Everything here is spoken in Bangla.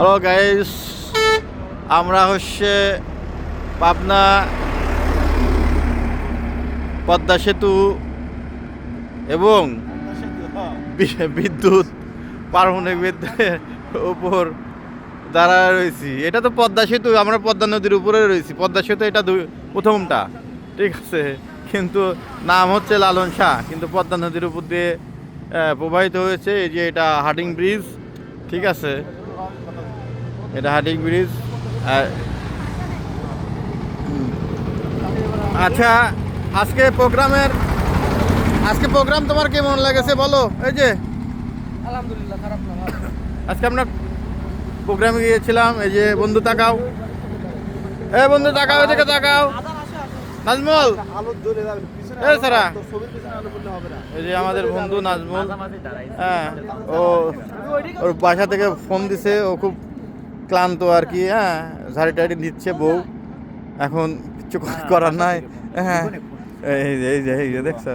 হ্যালো গাইস, আমরা হচ্ছে পাবনা পদ্মা সেতু এবং বিদ্যুৎ পারমাণবিক বিদ্যুতের উপর দাঁড়ায় রয়েছি। এটা তো পদ্মা সেতু, আমরা পদ্মা নদীর উপরে রয়েছি। পদ্মা সেতু এটা প্রথমটা, ঠিক আছে, কিন্তু নাম হচ্ছে লালন শাহ, কিন্তু পদ্মা নদীর উপর দিয়ে প্রবাহিত হয়েছে। এই যে এটা হার্ডিং ব্রিজ, ঠিক আছে, এটা হার্ডিং ব্রিজ। আচ্ছা, আজকে প্রোগ্রাম তোমার কেমন লেগেছে বলো? এই যে আলহামদুলিল্লাহ, খারাপ না, ভালো। আজকে আমরা প্রোগ্রামে গিয়েছিলাম। এই যে বন্ধু তাকাও, বন্ধু তাকাও, এদিকে তাকাও। নাজমুল, এই সারা, এই যে আমাদের বন্ধু নাজমুল, হ্যাঁ, ওর বাসা থেকে ফোন দিছে, ও খুব ক্লান্ত আর কি, হ্যাঁ, ঝাড়ি টাড়ি দিচ্ছে বউ, এখন কিচ্ছু করার নাই। হ্যাঁ, এই যে দেখছো,